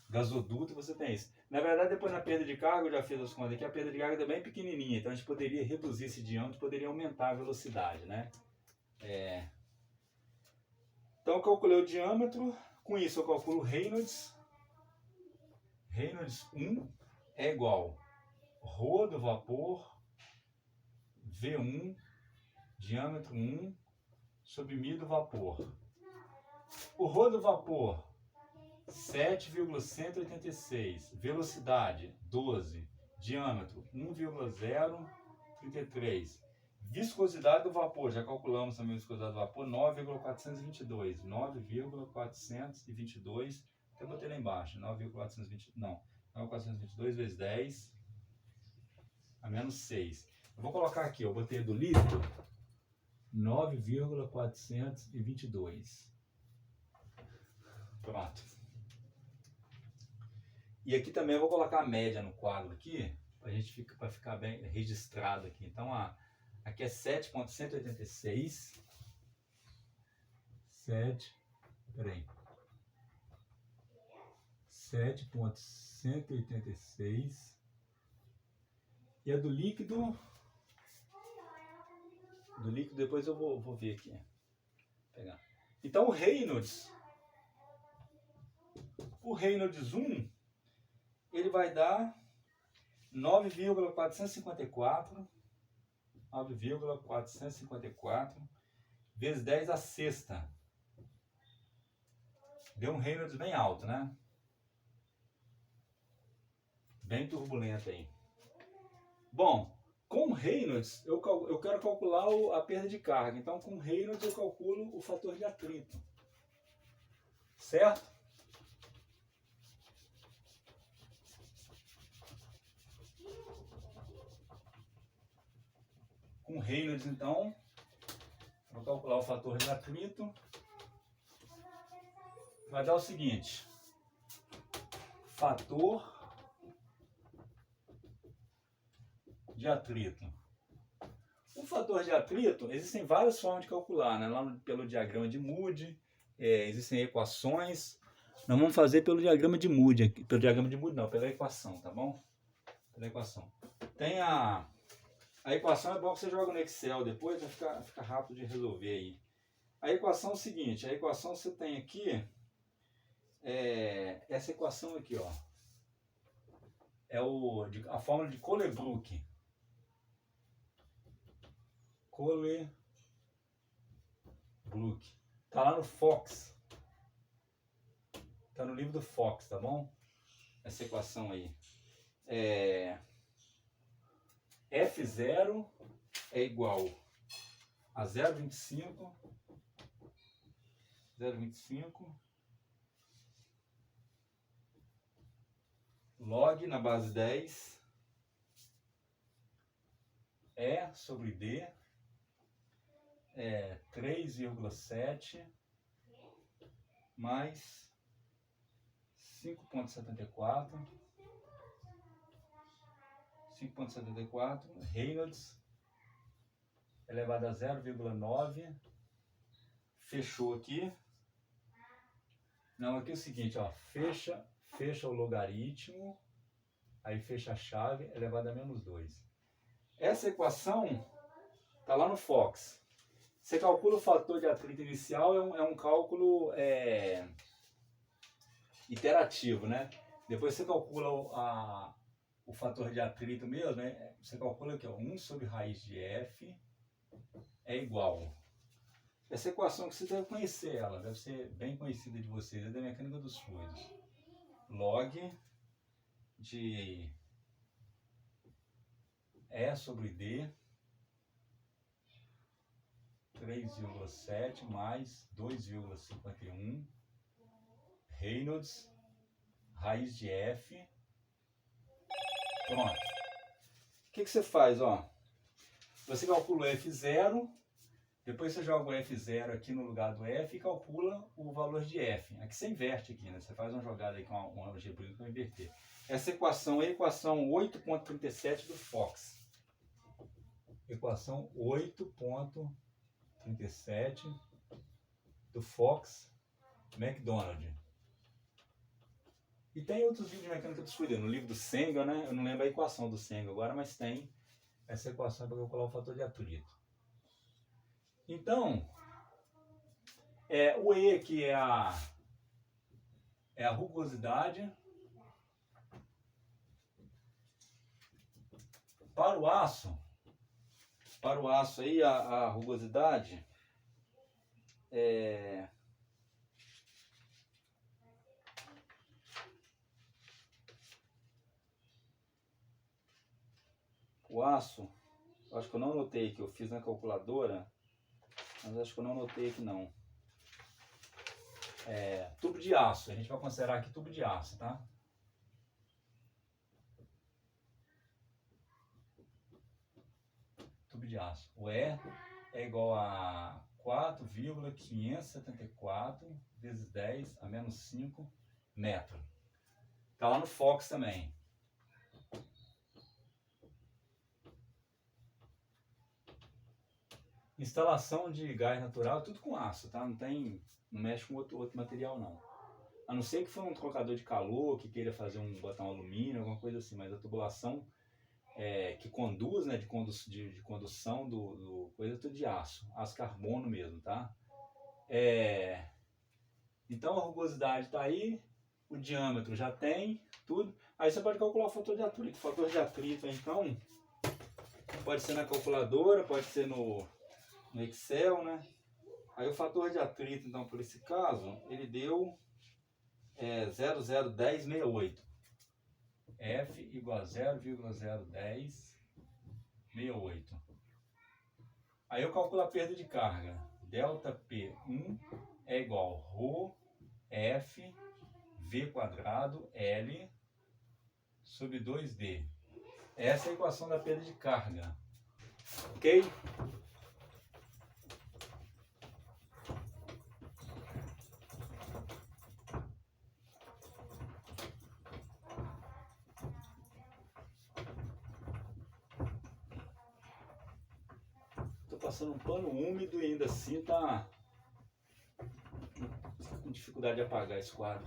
S1: gasoduto você tem isso. Na verdade, depois na perda de carga, eu já fiz as contas aqui, a perda de carga é bem pequenininha, então a gente poderia reduzir esse diâmetro, poderia aumentar a velocidade, né? Então eu calculei o diâmetro, com isso eu calculo Reynolds. Reynolds 1 é igual ρ do vapor, V1, diâmetro 1, sobre μ do vapor. O ρ do vapor, 7,186, velocidade 12, diâmetro 1,033. Viscosidade do vapor, já calculamos também a viscosidade do vapor, 9,422. 9,422, até botei lá embaixo, 9,422 vezes 10, a menos 6. Eu vou colocar aqui, eu botei do litro, 9,422. Pronto. E aqui também eu vou colocar a média no quadro aqui, para ficar bem registrado aqui. Então, aqui é 7,186. 7,186. E a do líquido depois eu vou ver aqui. Pegar. Então o Reynolds 1, ele vai dar 9,454 vezes 10 a sexta. Deu um Reynolds bem alto, né? Bem turbulento aí. Bom, com Reynolds eu quero calcular a perda de carga. Então com Reynolds eu calculo o fator de atrito. Certo? Com Reynolds, então, vou calcular o fator de atrito. Vai dar o seguinte: fator de atrito. O fator de atrito, existem várias formas de calcular, né? Lá pelo diagrama de Moody, existem equações. Nós vamos fazer pelo diagrama de Moody, pelo diagrama de Moody não, pela equação, tá bom? Pela equação. Tem a equação, é bom que você joga no Excel depois, vai ficar rápido de resolver aí. A equação é o seguinte: a equação você tem aqui, essa equação aqui, ó, é a fórmula de Colebrook. Tá lá no Fox. Tá no livro do Fox, tá bom? Essa equação aí. F0 é igual a 0,25 log na base 10 E sobre D 3,7 mais 5,74 Reynolds elevado a 0,9. Fechou aqui. Não, aqui é o seguinte, ó, fecha o logaritmo, aí fecha a chave elevado a -2. Essa equação tá lá no Fox. Você calcula o fator de atrito inicial, é um cálculo iterativo, né? Depois você calcula o fator de atrito mesmo, né? Você calcula aqui, ó, 1 sobre raiz de F é igual. Essa equação que você deve conhecer, ela deve ser bem conhecida de vocês, é da mecânica dos fluidos. Log de E sobre D 3,7 mais 2,51 Reynolds raiz de F. Pronto. O que você faz, ó? Você calcula o F0, depois você joga o F0 aqui no lugar do F e calcula o valor de F. Aqui você inverte aqui, né? Você faz uma jogada aí com uma algebra para inverter. Essa equação é a equação 8,37 do Fox. Equação 8,37 do Fox McDonald. E tem outros livros de mecânica dos fluidos. No livro do Senga, né? Eu não lembro a equação do Senga agora, mas tem essa equação para calcular o fator de atrito. Então, o E aqui é a rugosidade. Para o aço aí, a rugosidade o aço, acho que eu não anotei que eu fiz na calculadora, mas acho que eu não anotei aqui não. Tubo de aço, a gente vai considerar aqui tubo de aço, tá? Tubo de aço. O E é igual a 4,574 vezes 10 a menos 5 metros. Está lá no Fox também. Instalação de gás natural, tudo com aço, tá? Não mexe com outro material não. A não ser que for um trocador de calor, que queira botar um alumínio, alguma coisa assim, mas a tubulação que conduz, né, de condução coisa, tudo de aço carbono mesmo, tá? Então a rugosidade está aí, o diâmetro já tem, tudo. Aí você pode calcular o fator de atrito. O fator de atrito, então, pode ser na calculadora, pode ser no Excel, né? Aí o fator de atrito, então, por esse caso, ele deu 0,01068. F igual a 0,01068. Aí eu calculo a perda de carga. Delta P1 é igual a ρ F V quadrado L sobre 2D. Essa é a equação da perda de carga. Ok? Estou passando um pano úmido e ainda assim está com dificuldade de apagar esse quadro.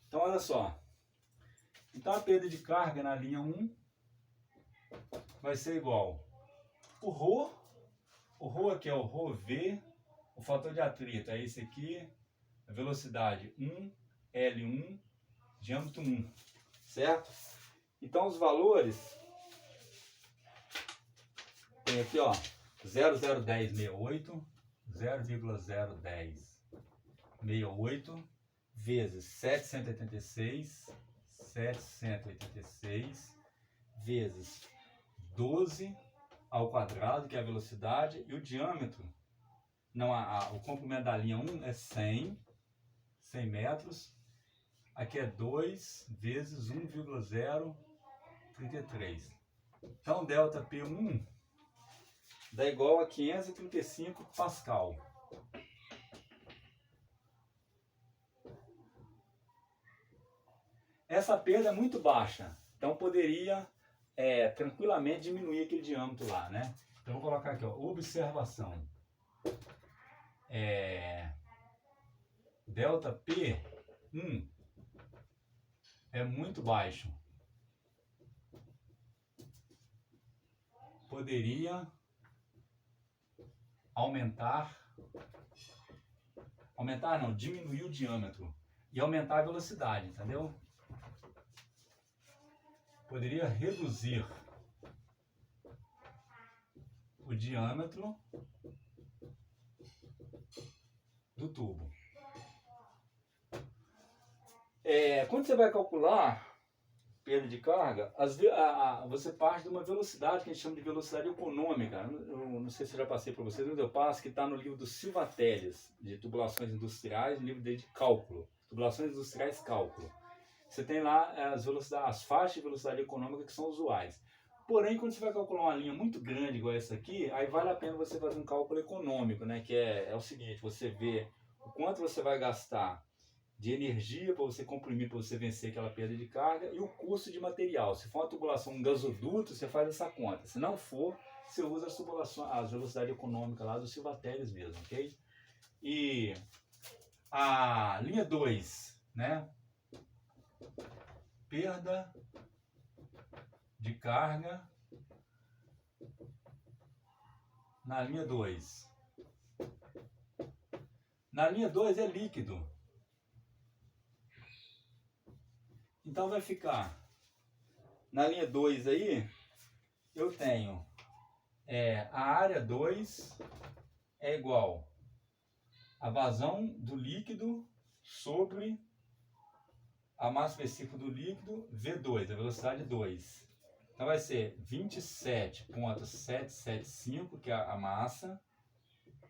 S1: Então olha só. Então a perda de carga na linha 1 vai ser igual o ρ aqui é o ρv, o fator de atrito é esse aqui, a velocidade 1, L1, diâmetro 1, certo? Então os valores tem aqui, ó, 0,01068, 0,01068 vezes 786 vezes 12 ao quadrado, que é a velocidade, e o diâmetro, não, o comprimento da linha 1 é 100 metros, aqui é 2 vezes 1,033. Então, delta P1 dá igual a 535 Pascal. Essa perda é muito baixa, então poderia tranquilamente diminuir aquele diâmetro lá, né? Então, vou colocar aqui, ó, observação. Delta P1 é muito baixo. Poderia diminuir o diâmetro e aumentar a velocidade, entendeu? Poderia reduzir o diâmetro do tubo. Quando você vai calcular perda de carga, você parte de uma velocidade que a gente chama de velocidade econômica. Eu não sei se eu já passei para vocês, mas eu passo, que está no livro do Silva Teles, de tubulações industriais, no livro dele de cálculo, tubulações industriais cálculo. Você tem lá as faixas de velocidade econômica que são usuais. Porém, quando você vai calcular uma linha muito grande igual essa aqui, aí vale a pena você fazer um cálculo econômico, né? Que é o seguinte, você vê o quanto você vai gastar de energia para você comprimir, para você vencer aquela perda de carga, e o custo de material. Se for uma tubulação, um gasoduto, você faz essa conta. Se não for, você usa a velocidade econômica lá do Silva Teles mesmo, ok? E a linha 2, né? Perda de carga na linha 2. Na linha 2 é líquido. Então vai ficar, na linha 2 aí, eu tenho a área 2 é igual a vazão do líquido sobre a massa específica do líquido, V2, a velocidade 2. Então vai ser 27,775, que é a massa,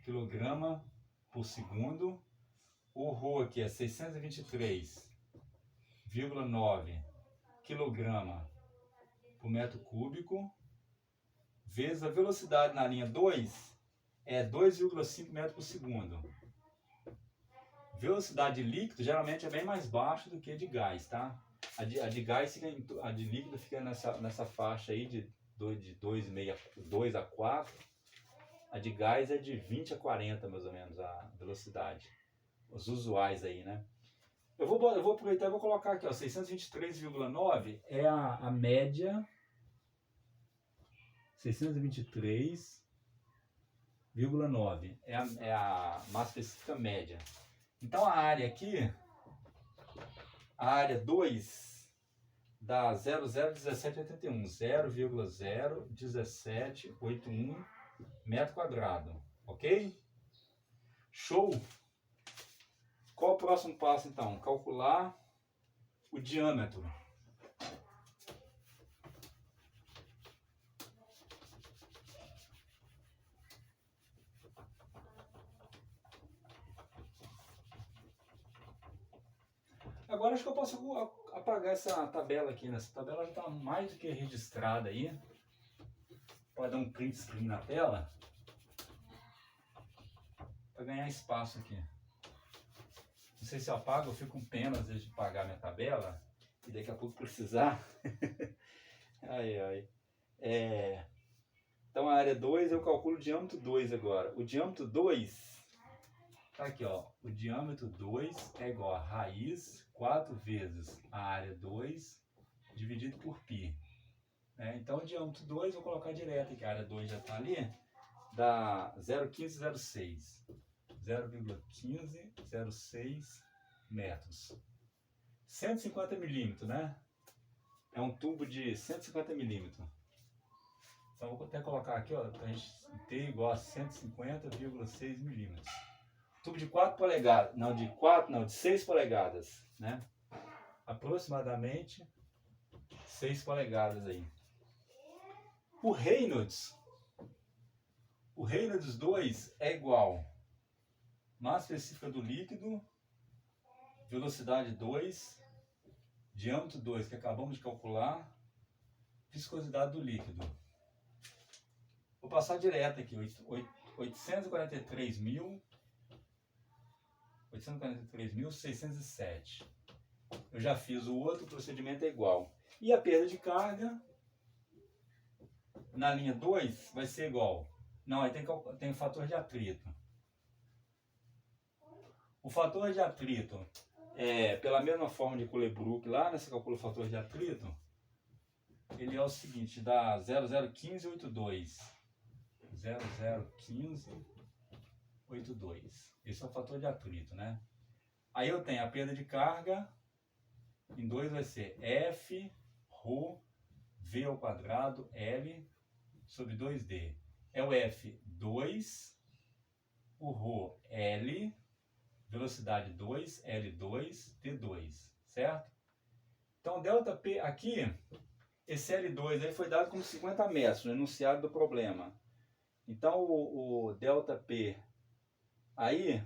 S1: quilograma por segundo. O ρ aqui é 623,9 kg por metro cúbico, vezes a velocidade na linha 2 é 2,5 metros por segundo. Velocidade de líquido geralmente é bem mais baixa do que a de gás, tá? A de gás fica a de líquido fica nessa faixa aí de 2 a 4. A de gás é de 20 a 40 mais ou menos a velocidade. Os usuais aí, né? Eu vou aproveitar e vou colocar aqui, ó, 623,9 é a média. 623,9 é a massa específica média. Então a área aqui, a área 2 dá 0,01781, 0,01781 metro quadrado, ok? Show! Qual o próximo passo então? Calcular o diâmetro. Agora acho que eu posso apagar essa tabela aqui, né? Essa tabela já está mais do que registrada aí. Pode dar um print screen na tela para ganhar espaço aqui. Não sei se eu apago, eu fico com pena às vezes de apagar minha tabela e daqui a pouco precisar. Ai, ai. Então a área 2 eu calculo o diâmetro 2 agora. O diâmetro 2, tá aqui ó, o diâmetro 2 é igual a raiz 4 vezes a área 2 dividido por π. Então o diâmetro 2, vou colocar direto aqui, a área 2 já está ali, dá 0,1506. 0,1506 metros. 150 milímetros, né? É um tubo de 150 milímetros. Então vou até colocar aqui, ó, para a gente ter igual a 150,6 milímetros. Tubo de 4 polegadas, de 6 polegadas, né? Aproximadamente 6 polegadas aí. O Reynolds 2 é igual massa específica do líquido, velocidade 2, diâmetro 2, que acabamos de calcular, viscosidade do líquido. Vou passar direto aqui, 843.607. Eu já fiz o outro, o procedimento é igual. E a perda de carga na linha 2 vai ser igual. Não, aí tem o fator de atrito. O fator de atrito é pela mesma forma de Culebrook lá, né? Você calcula o fator de atrito. Ele é o seguinte, dá 0,01582. 0,01582. Esse é o fator de atrito, né? Aí eu tenho a perda de carga, em 2 vai ser F, ρ, V ao quadrado, L, sobre 2D. É o F, 2, o ρ, L, velocidade 2, L2, T2, certo? Então, ΔP aqui, esse L2 aí foi dado como 50 metros, no enunciado do problema. Então, o ΔP aí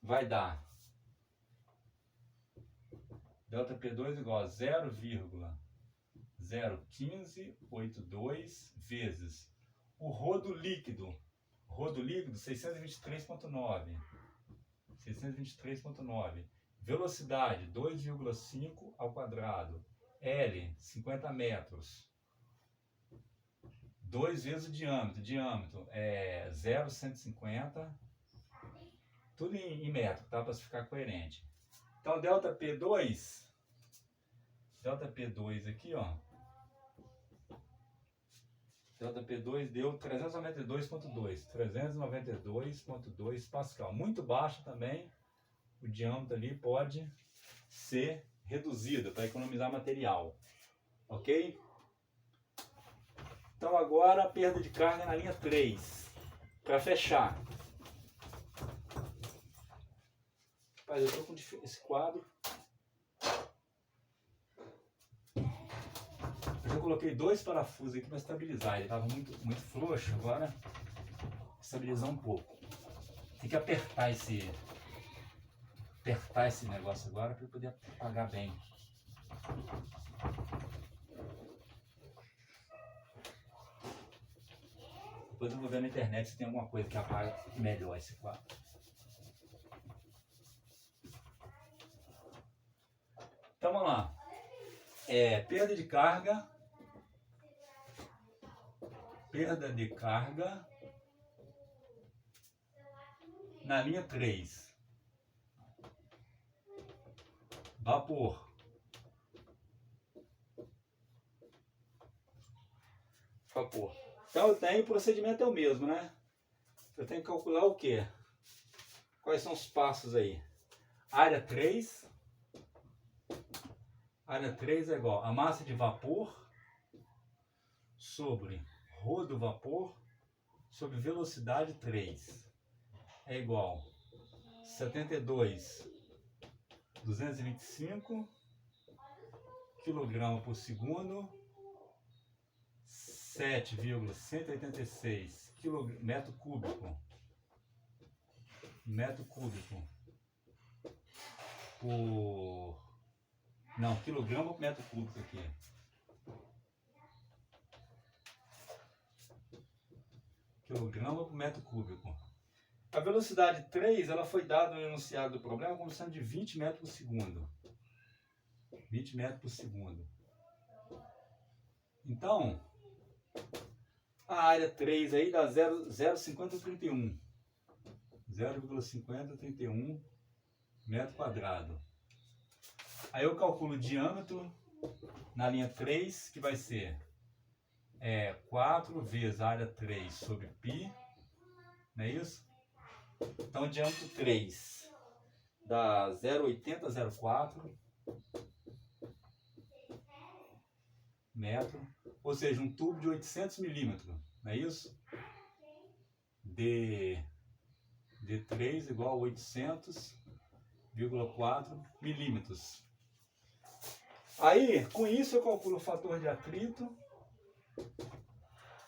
S1: vai dar ΔP2 igual a 0,01582 vezes o ρ do líquido. Ρ do líquido, 623,9. 623,9. Velocidade, 2,5 ao quadrado. L, 50 metros. 2 vezes o diâmetro. Diâmetro é 0,150. Tudo em metro, tá? Para ficar coerente. Então, ΔP2 aqui, ó. ΔP2 deu 392,2. 392,2 Pascal. Muito baixo também. O diâmetro ali pode ser reduzido para economizar material. Ok? Então agora a perda de carga na linha 3. Para fechar. Rapaz, eu estou com esse quadro. Eu já coloquei 2 parafusos aqui para estabilizar. Ele estava muito frouxo, agora estabilizar um pouco. Tem que apertar esse negócio agora para poder apagar bem. Depois eu vou ver na internet se tem alguma coisa que apaga melhor esse quadro. Então vamos lá. Perda de carga. Perda de carga na linha 3. Vapor. Vapor. Então eu tenho, o procedimento é o mesmo, né? Eu tenho que calcular o quê? Quais são os passos aí? Área 3. Área 3 é igual a massa de vapor sobre ρ do vapor sobre velocidade 3. É igual 72.225 kg por segundo, 7,186 metro cúbico por... Não, quilograma por metro cúbico aqui. Quilograma por metro cúbico. A velocidade 3, ela foi dada no enunciado do problema como sendo de 20 metros por segundo. 20 metros por segundo. Então, a área 3 aí dá 0,5031. 0,5031 metro quadrado. Aí eu calculo o diâmetro na linha 3, que vai ser 4 vezes a área 3 sobre π, não é isso? Então, o diâmetro 3 dá 0,8004 metro, ou seja, um tubo de 800 milímetros, não é isso? D3 igual a 800,4 milímetros. Aí, com isso, eu calculo o fator de atrito,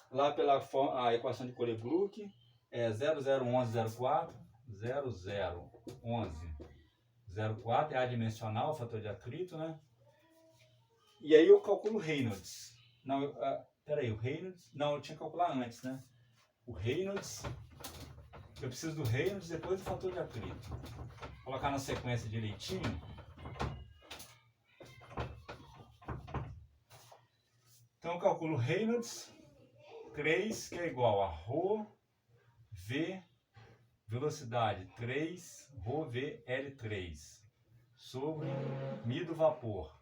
S1: lá pela a equação de Cole-Gluck, 0,01104, 0,01104 é adimensional, o fator de atrito, né? E aí eu calculo o Reynolds. Não, peraí, o Reynolds... Não, eu tinha que calcular antes, né? O Reynolds... Eu preciso do Reynolds depois do fator de atrito. Vou colocar na sequência direitinho. Então eu calculo Reynolds 3, que é igual a ρv, velocidade 3, ρv L3, sobre μ do vapor.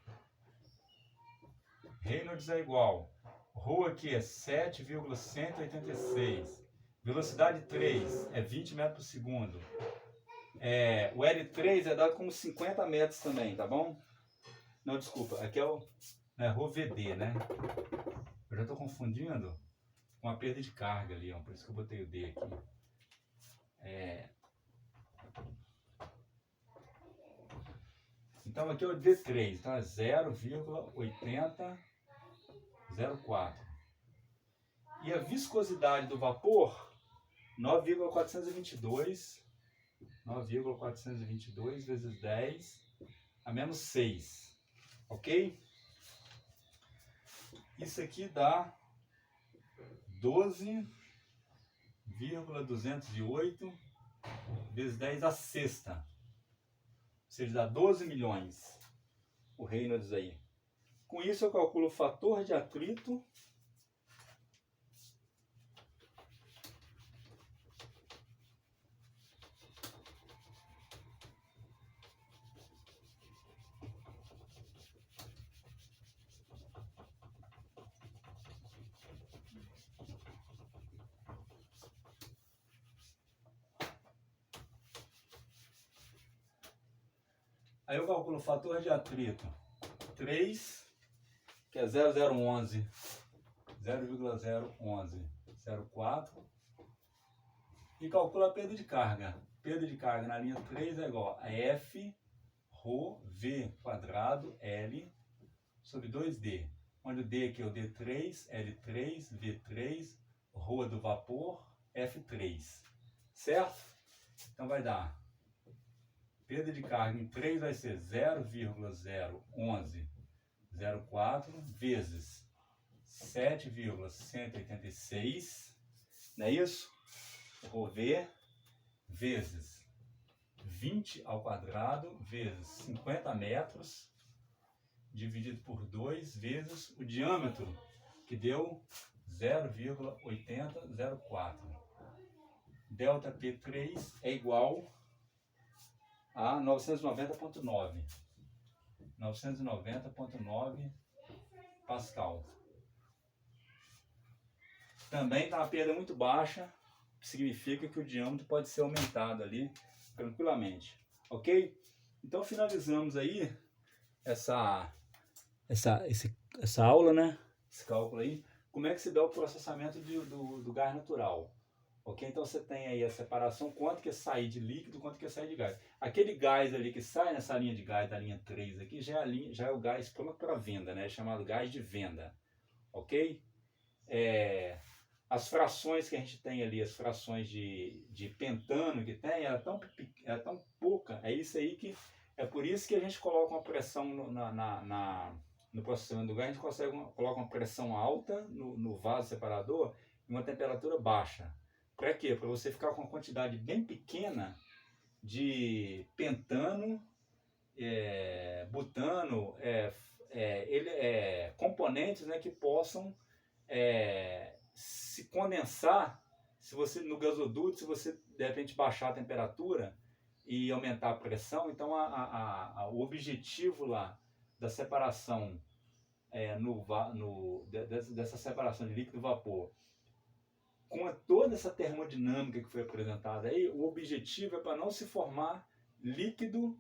S1: Reynolds é igual, ρ aqui é 7,186, velocidade 3 é 20 metros por segundo. O L3 é dado como 50 metros também, tá bom? Não, desculpa, aqui é o ρVD, né? Eu já estou confundindo com a perda de carga ali, ó, por isso que eu botei o D aqui. Então aqui é o D3, então é 0,8004. E a viscosidade do vapor, 9,422 vezes 10 a menos 6, ok? Isso aqui dá 12,208 vezes 10 a sexta. Ou seja, dá 12 milhões o Reynolds aí. Com isso eu calculo o fator de atrito. Aí eu calculo o fator de atrito 3, que é 0,01104, e calculo a perda de carga. Perda de carga na linha 3 é igual a F ρ V quadrado L sobre 2D, onde o D aqui é o D3, L3, V3, ρ do vapor, F3, certo? Então vai dar perda de carga em 3 vai ser 0,01104 vezes 7,186. não é isso? Eu vou ver vezes 20 ao quadrado vezes 50 metros dividido por 2 vezes o diâmetro, que deu 0,8004. Delta P3 é igual a 990,9. 990,9 Pascal. Também está uma perda muito baixa, significa que o diâmetro pode ser aumentado ali tranquilamente, ok? Então finalizamos aí essa aula, né? Esse cálculo aí. Como é que se dá o processamento do gás natural? Ok? Então você tem aí a separação, quanto que sai de líquido, quanto que sai de gás. Aquele gás ali que sai nessa linha de gás, da linha 3 aqui, já é o gás pronto para venda, né? É chamado gás de venda. Ok? As frações que a gente tem ali, as frações de pentano que tem, ela é tão pouca, é isso aí que... É por isso que a gente coloca uma pressão no processamento do gás, a gente coloca uma pressão alta no vaso separador e uma temperatura baixa. Para quê? Para você ficar com uma quantidade bem pequena de pentano, butano, componentes, né, que possam se condensar no gasoduto, se você de repente baixar a temperatura e aumentar a pressão. Então o objetivo lá da separação dessa separação de líquido e vapor, com toda essa termodinâmica que foi apresentada aí, o objetivo é para não se formar líquido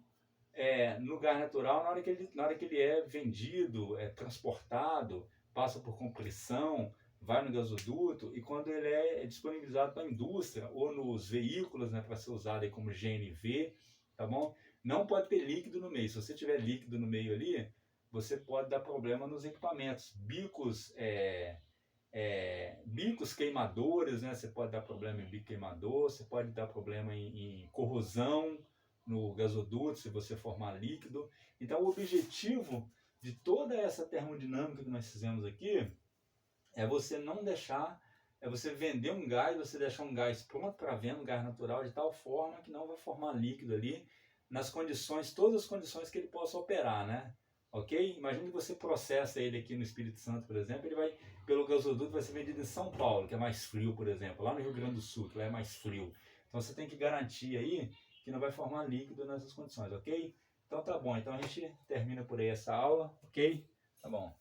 S1: no gás natural na hora que ele é vendido, transportado, passa por compressão, vai no gasoduto, e quando ele é disponibilizado para a indústria ou nos veículos, né, para ser usado aí como GNV, tá bom? Não pode ter líquido no meio. Se você tiver líquido no meio ali, você pode dar problema nos equipamentos. Bicos queimadores, né? Você pode dar problema em bico queimador, você pode dar problema em corrosão no gasoduto, se você formar líquido. Então, o objetivo de toda essa termodinâmica que nós fizemos aqui é você não deixar, você vender um gás, você deixar um gás pronto para venda, um gás natural, de tal forma que não vai formar líquido ali, nas condições, todas as condições que ele possa operar, né? Ok? Imagine que você processa ele aqui no Espírito Santo, por exemplo, ele vai, pelo gasoduto, vai ser vendido em São Paulo, que é mais frio, por exemplo, lá no Rio Grande do Sul, que lá é mais frio. Então você tem que garantir aí que não vai formar líquido nessas condições, ok? Então tá bom, então a gente termina por aí essa aula, ok? Tá bom.